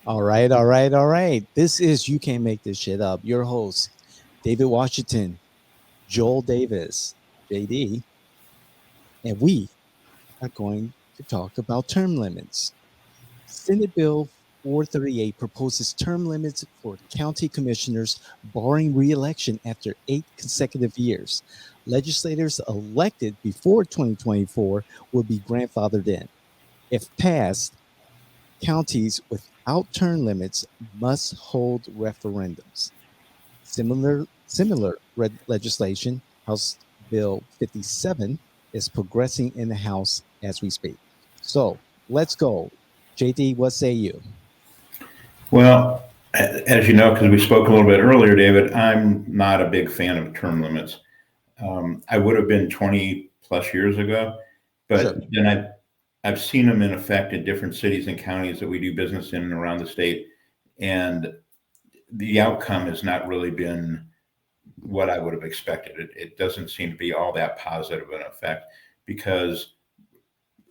All right, all right, all right. This is You Can't Make This Shit Up. Your host, David Washington, Joel Davis, JD, and we are going to talk about term limits. Senate Bill 438 proposes term limits for county commissioners barring reelection after 8 consecutive years. Legislators elected before 2024 will be grandfathered in. If passed, counties without term limits must hold referendums. Similar legislation, House Bill 57, is progressing in the House as we speak. So let's go. JD, what say you? Well, as you know, because we spoke a little bit earlier, David, I'm not a big fan of term limits. I would have been 20 plus years ago, Sure. but then I've seen them in effect in different cities and counties that we do business in and around the state, and the outcome has not really been what I would have expected. It doesn't seem to be all that positive an effect because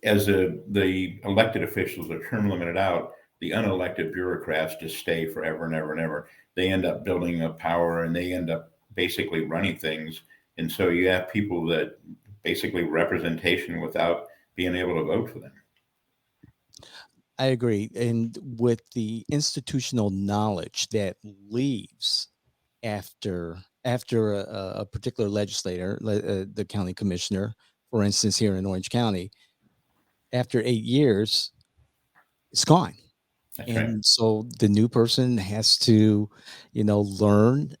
as the elected officials are term limited out, the unelected bureaucrats just stay forever and ever and ever. They end up building up power and they end up basically running things. And so you have people that basically representation without being able to vote for them. I agree. And with the institutional knowledge that leaves after a particular legislator, the county commissioner, for instance, here in Orange County, after 8 years, it's gone. That's right. And so the new person has to, learn,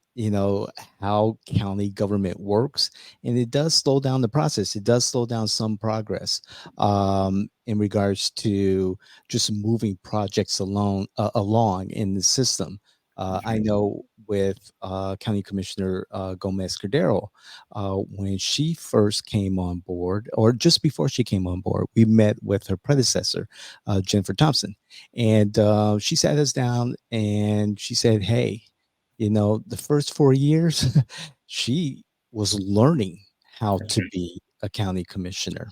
how county government works. And it does slow down the process. It does slow down some progress in regards to just moving projects along in the system. That's I right. know with County Commissioner Gomez Cordero, when she first came on board, or just before she came on board, we met with her predecessor, Jennifer Thompson, and she sat us down and she said, "Hey, the first 4 years, she was learning how That's to right. be a county commissioner,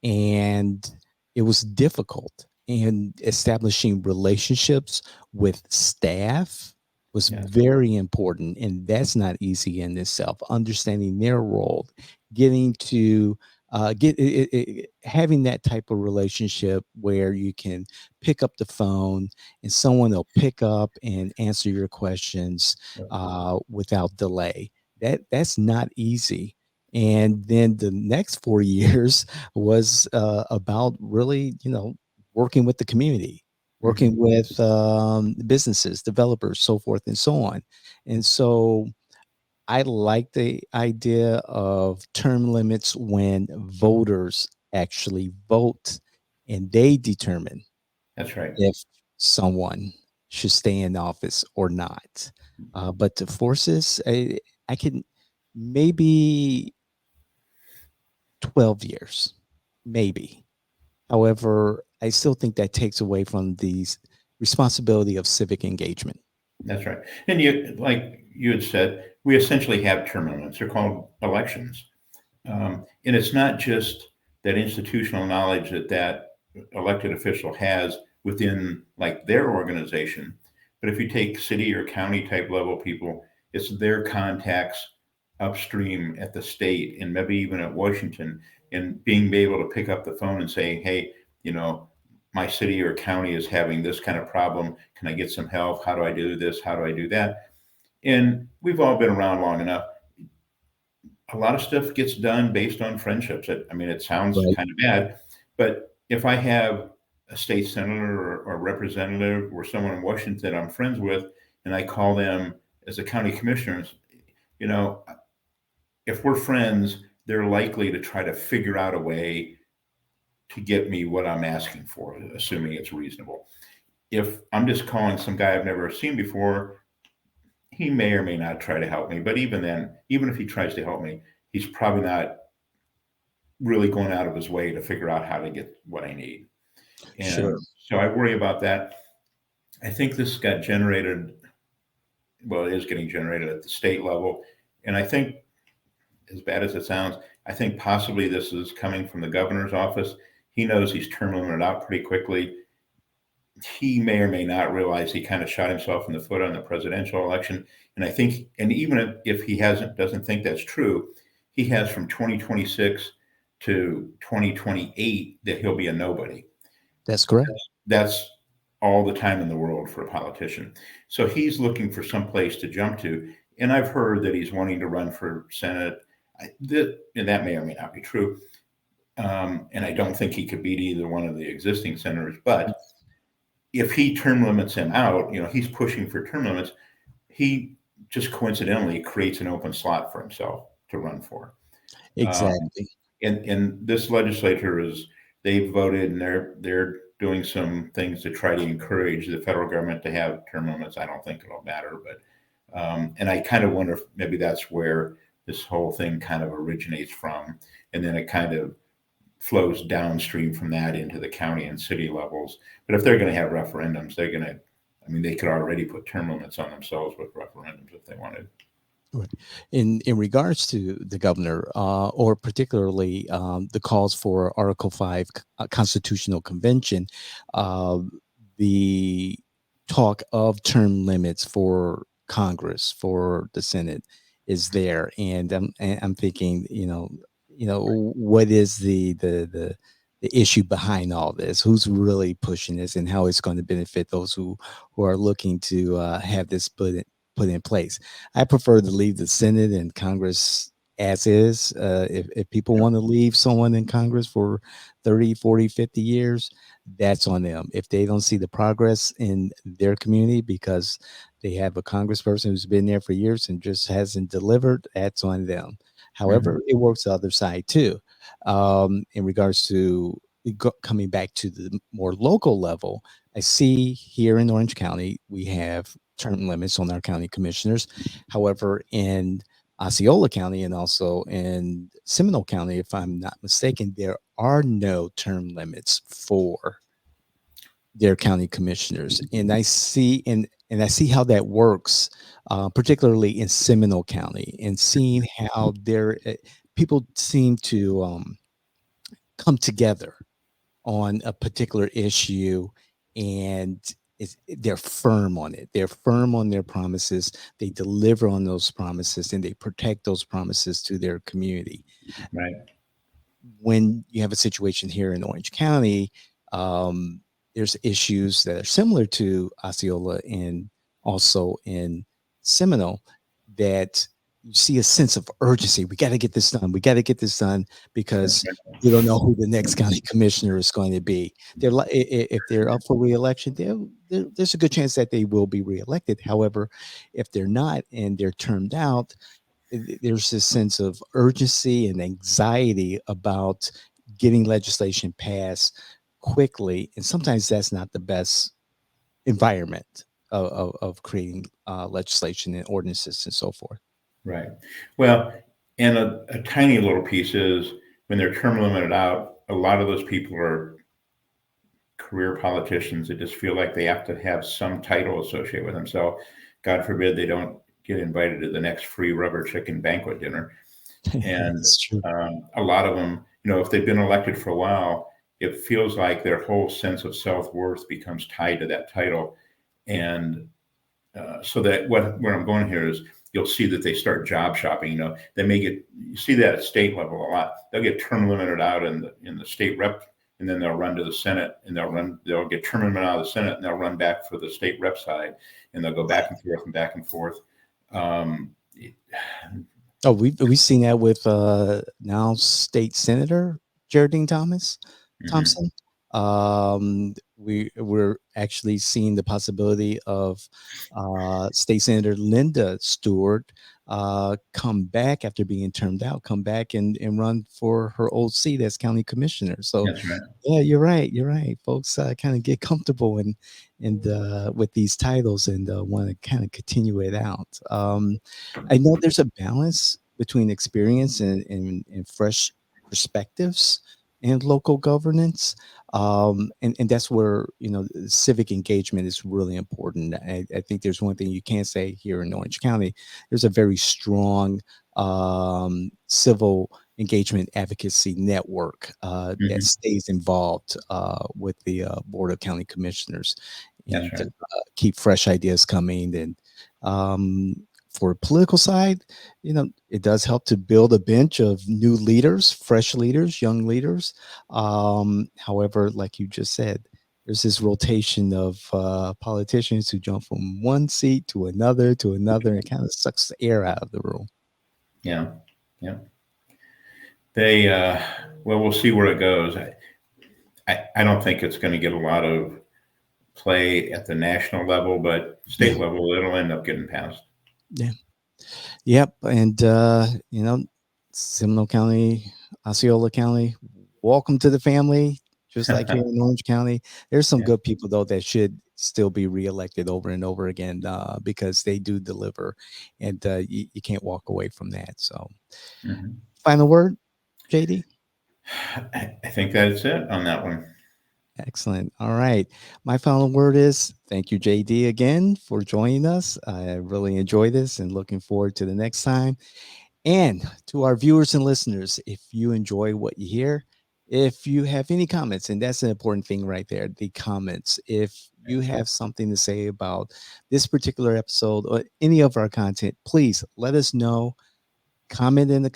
and it was difficult. And establishing relationships with staff was Yeah. very important, and that's not easy in itself. Understanding their role, getting to having that type of relationship where you can pick up the phone and someone will pick up and answer your questions without delay. That's not easy. And then the next 4 years was about really, working with the community, working Mhm. with businesses, developers, so forth and so on. And so I like the idea of term limits when voters actually vote and they determine That's right. if someone should stay in office or not. But to force this, I can maybe 12 years, maybe. However, I still think that takes away from the responsibility of civic engagement. That's right. And you, like you had said, we essentially have term limits. They're called elections. And it's not just that institutional knowledge that that elected official has within like their organization, but if you take city or county type level people, it's their contacts upstream at the state and maybe even at Washington, and being able to pick up the phone and say, hey, you know, my city or county is having this kind of problem. Can I get some help? How do I do this? How do I do that? And we've all been around long enough. A lot of stuff gets done based on friendships. I mean, it sounds Right. kind of bad, but if I have a state senator or representative or someone in Washington I'm friends with, and I call them as a county commissioners, you know, if we're friends, they're likely to try to figure out a way to get me what I'm asking for, assuming it's reasonable. If I'm just calling some guy I've never seen before, he may or may not try to help me. But even then, even if he tries to help me, he's probably not really going out of his way to figure out how to get what I need. Sure. And so I worry about that. I think this got generated, well, it is getting generated at the state level. And I think, as bad as it sounds, I think possibly this is coming from the governor's office. He knows he's term limited out pretty quickly. he may or may not realize he kind of shot himself in the foot on the presidential election. And I think, and even if he doesn't think that's true, he has from 2026 to 2028 that he'll be a nobody. That's correct. That's all the time in the world for a politician. So he's looking for some place to jump to. And I've heard that he's wanting to run for Senate. And that may or may not be true. And I don't think he could beat either one of the existing senators. But if he term limits him out, he's pushing for term limits. He just coincidentally creates an open slot for himself to run for. Um, Exactly. and this legislature they voted, and they're doing some things to try to encourage the federal government to have term limits. I don't think it'll matter, but and I kind of wonder if maybe that's where this whole thing kind of originates from, and then it kind of flows downstream from that into the county and city levels. But if they're going to have referendums, they could already put term limits on themselves with referendums if they wanted. Right. In regards to the governor, or particularly the calls for Article 5 constitutional convention, uh, the talk of term limits for Congress, for the Senate, is there, and I'm thinking, what is the issue behind all this? Who's really pushing this, and how it's going to benefit those who are looking to have this put in place? I prefer to leave the Senate and Congress as is. If people Yeah. want to leave someone in Congress for 30, 40, 50 years, that's on them. If they don't see the progress in their community because they have a congressperson who's been there for years and just hasn't delivered, that's on them. Mhm. However, it works the other side too. In regards to coming back to the more local level, I see here in Orange County, we have term limits on our county commissioners. However, in Osceola County and also in Seminole County, if I'm not mistaken, there are no term limits for their county commissioners. And I see how that works, particularly in Seminole County, and seeing how people seem to come together on a particular issue, and they're firm on it. They're firm on their promises. They deliver on those promises, and they protect those promises to their community. Right. When you have a situation here in Orange County, there's issues that are similar to Osceola and also in Seminole, that you see a sense of urgency. We got to get this done. We got to get this done That's because right. we don't know who the next county commissioner is going to be. If they're up for reelection, there's a good chance that they will be reelected. However, if they're not and they're termed out, there's this sense of urgency and anxiety about getting legislation passed quickly, and sometimes that's not the best environment of creating legislation and ordinances and so forth. Right. Well, and a tiny little piece is when they're term limited out, a lot of those people are career politicians that just feel like they have to have some title associated with them. So, God forbid they don't get invited to the next free rubber chicken banquet dinner. And It's true. a lot of them, if they've been elected for a while, it feels like their whole sense of self worth becomes tied to that title. And so that where I'm going here is you'll see that they start job shopping. They may get, you see that at state level a lot. They'll get term limited out in the state rep, and then they'll run to the Senate, and they'll get term limited out of the Senate, and they'll run back for the state rep side, and they'll go back and forth and back and forth. Um, Oh, we've seen that with now state senator Geraldine mhm. Thompson. We're actually seeing the possibility of State Senator Linda Stewart come back after being termed out, come back and run for her old seat as county commissioner. So That's right. yeah, you're right. You're right. Folks kind of get comfortable and with these titles and want to kind of continue it out. I know there's a balance between experience and fresh perspectives in local governance. And that's where, civic engagement is really important. I think there's one thing you can't say here in Orange County. There's a very strong civil engagement advocacy network that Hmm. stays involved with the Board of County Commissioners That's and right. keep fresh ideas coming. And um, for political side, it does help to build a bench of new leaders, fresh leaders, young leaders. However, like you just said, there's this rotation of politicians who jump from one seat to another, and it kind of sucks the air out of the room. Yeah. Yeah. They, well, we'll see where it goes. I don't think it's going to get a lot of play at the national level, but Yeah, state level, it'll end up getting passed. yeah, yep. And Seminole County, Osceola County, welcome to the family. Just like here in Orange County, there's some Yeah. good people though that should still be reelected over and over again because they do deliver, and you can't walk away from that. So, Hmm. final word, JD. I think that's it on that one. Excellent. All right. My final word is thank you, JD, again for joining us. I really enjoy this and looking forward to the next time. And to our viewers and listeners, if you enjoy what you hear, if you have any comments, and that's an important thing right there, the comments. If you have something to say about this particular episode or any of our content, please let us know. Comment in the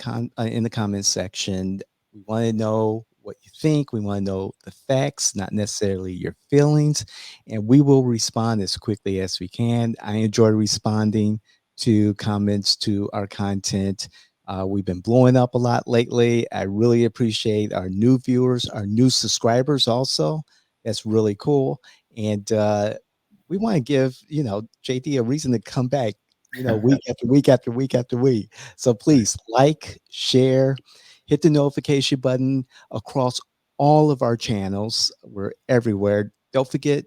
comments section. We want to know what you think. We want to know the facts, not necessarily your feelings, and we will respond as quickly as we can. I enjoy responding to comments to our content. We've been blowing up a lot lately. I really appreciate our new viewers, our new subscribers also. That's really cool. And we want to give, JD a reason to come back, week after week after week after week. So please like, share, hit the notification button across all of our channels. We're everywhere. Don't forget,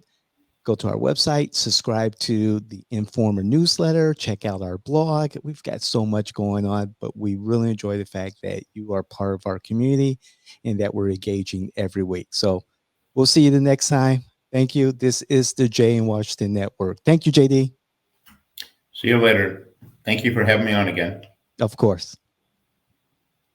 go to our website, subscribe to the Informer newsletter, check out our blog. We've got so much going on, but we really enjoy the fact that you are part of our community and that we're engaging every week. So we'll see you the next time. Thank you. This is the Jay and Washington Network. Thank you, JD. See you later. Thank you for having me on again. Of course.